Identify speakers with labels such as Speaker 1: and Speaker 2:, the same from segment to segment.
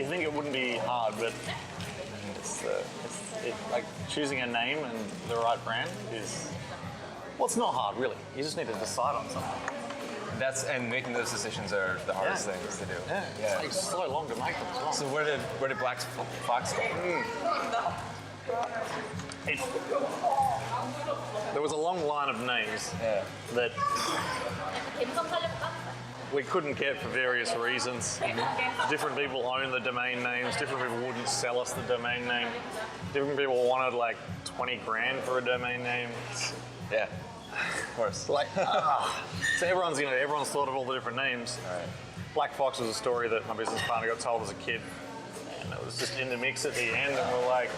Speaker 1: You think it wouldn't be hard, but like choosing a name and the right brand is, well, it's not hard really. You just need to decide on something.
Speaker 2: And making those decisions are the hardest things to do.
Speaker 1: Yeah. It takes so long to make them as well.
Speaker 2: So where did Black Fox go?
Speaker 1: There was a long line of names that we couldn't get for various reasons. Different people own the domain names. Different people wouldn't sell us the domain name. Different people wanted like 20 grand for a domain name.
Speaker 2: Yeah, of course.
Speaker 1: So everyone's thought of all the different names.
Speaker 2: Right.
Speaker 1: Black Fox was a story that my business partner got told as a kid, and it was just in the mix at the end, and we're like,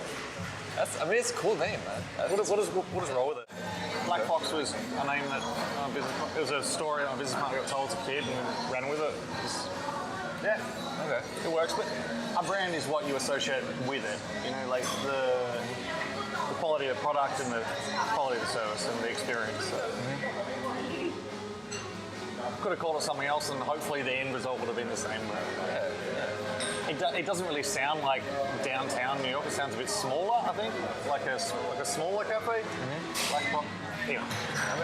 Speaker 2: it's a cool name, man.
Speaker 1: What is wrong with it? Black Fox was a name that it was a story my business partner got told as a kid and ran with it. Okay. It works, but a brand is what you associate with it. You know, like the quality of the product and the quality of the service and the experience. So. Could have called it something else, and hopefully the end result would have been the same. It doesn't really sound like downtown New York. It sounds a bit smaller, I think, like a smaller cafe. Like, well, anyway.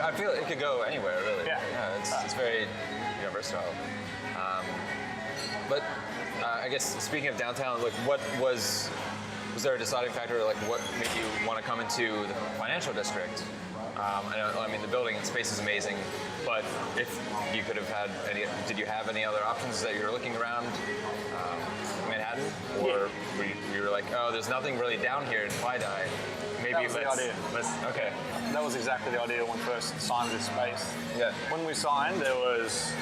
Speaker 2: I feel it could go anywhere, really.
Speaker 1: Yeah.
Speaker 2: It's very versatile. But I guess speaking of downtown, like, what was there a deciding factor? Like, what made you want to come into the financial district? I mean, the building and space is amazing, but if you could have had did you have any other options that you were looking around Manhattan? Or you were like, oh, there's nothing really down here in Phi Dai. Maybe
Speaker 1: that was the idea.
Speaker 2: Okay.
Speaker 1: That was exactly the idea when we first signed this space.
Speaker 2: Yeah.
Speaker 1: When we signed, there was,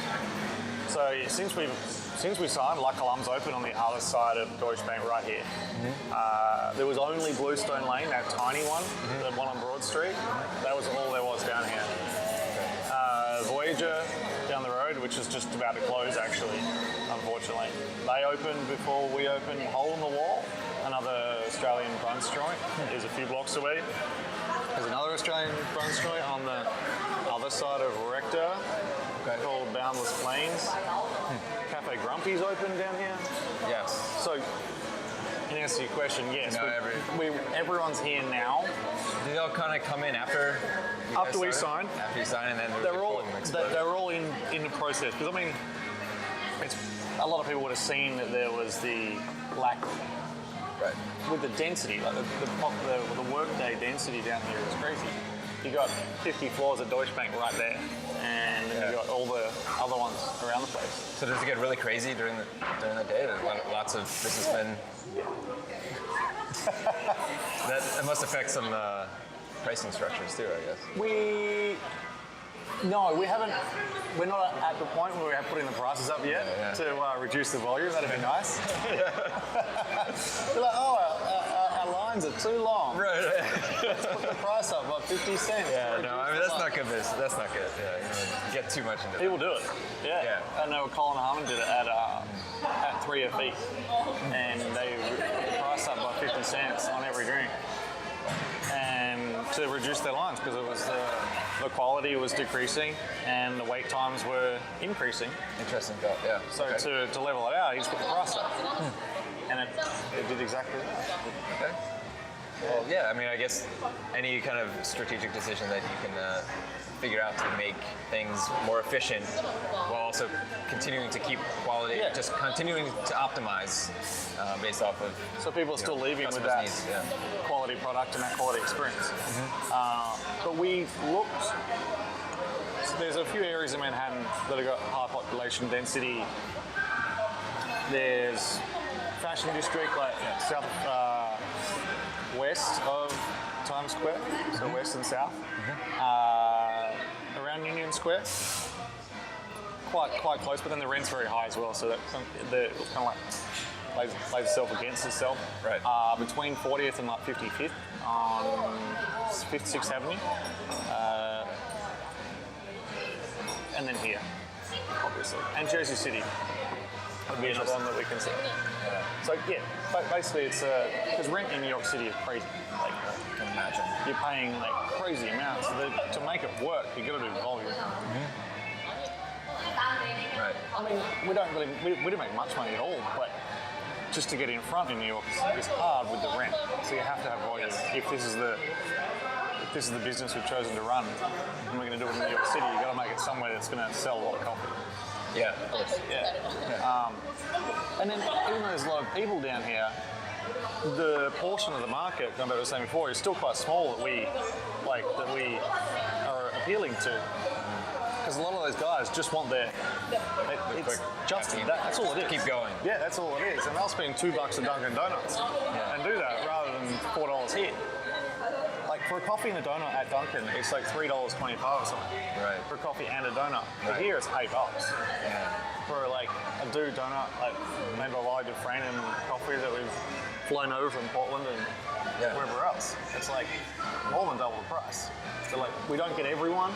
Speaker 1: since we signed, La Colombe's open on the other side of Deutsche Bank right here. There was only Bluestone Lane, that tiny one, the one on Broad Street. That was all there was down here. Voyager down the road, which is just about to close actually, unfortunately. They opened before we opened. Hole in the Wall, another Australian brunch joint, is a few blocks away. There's another Australian brunch joint on the other side of Rector called Boundless Plains. Cafe Grumpy's open down here.
Speaker 2: Yes.
Speaker 1: So, in answer to your question, yes. Everyone's here now.
Speaker 2: Do they all kind of come in after
Speaker 1: we sign?
Speaker 2: After you sign, and then
Speaker 1: they're all in the process. Because I mean, a lot of people would have seen that there was the lack.
Speaker 2: Right.
Speaker 1: With the density, like the workday density down here is crazy. You got 50 floors at Deutsche Bank right there, and then you got all the other ones around the place.
Speaker 2: So does it get really crazy during the day? There's lots of businessmen. that must affect some pricing structures too, I guess. We haven't. We're not at the point where we're putting the prices up yet to reduce the volume. That'd be nice. We're like, our lines are too long. Right.
Speaker 1: Let's put the price up by 50 cents.
Speaker 2: Yeah, no, I mean that's not good business. That's not good. Yeah, you get too much into it.
Speaker 1: People do it. Yeah. I know Colin Harmon did it at 3 a feet, and they put the price up by 50 cents on every drink. And to reduce their lines because it was the quality was decreasing and the wait times were increasing.
Speaker 2: Interesting thought, yeah.
Speaker 1: So to level it out, he just put the price up. And it did exactly that.
Speaker 2: Okay. Well, yeah, I mean, I guess any kind of strategic decision that you can figure out to make things more efficient while also continuing to keep quality, just continuing to optimize based off of.
Speaker 1: So people are still leaving with that quality product and that quality experience. But we've looked. So there's a few areas in Manhattan that have got high population density. There's Fashion District, like south west of Times Square, so west and south. Around Union Square, quite close, but then the rent's very high as well, so that it's kind of like plays itself against itself.
Speaker 2: Right.
Speaker 1: Between 40th and like 55th on 5th, 6th Avenue, and then here, obviously, and Jersey City would be another one that we can see. So yeah, basically it's because rent in New York City is crazy. Like,
Speaker 2: I can imagine.
Speaker 1: You're paying like crazy amounts. To make it work, you got to do volume.
Speaker 2: Right.
Speaker 1: I mean, we don't make much money at all, but just to get in front in New York is hard with the rent. So you have to have volume. If this is the business we've chosen to run, and we're going to do it in New York City, you've got to make it somewhere that's going to sell a lot of coffee.
Speaker 2: Yeah, of course.
Speaker 1: Yeah. And then even though there's a lot of people down here, the portion of the market, going back to what I was saying before, is still quite small that we are appealing to. Because a lot of those guys just want it's just that's all it is.
Speaker 2: Keep going.
Speaker 1: Yeah, that's all it is. And they'll spend $2 at Dunkin' Donuts and do that rather than $4 here. Like for a coffee and a donut at Dunkin', it's like $3.25 or something.
Speaker 2: Right.
Speaker 1: For a coffee and a donut. But
Speaker 2: Right.
Speaker 1: here it's $8.
Speaker 2: Yeah.
Speaker 1: For like a dude donut, like made by Wally Dufresne and coffee that we've flown over from Portland and wherever else. It's like more than double the price. So like we don't get everyone,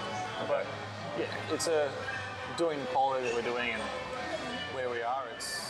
Speaker 1: but yeah, it's doing the quality that we're doing and where we are, it's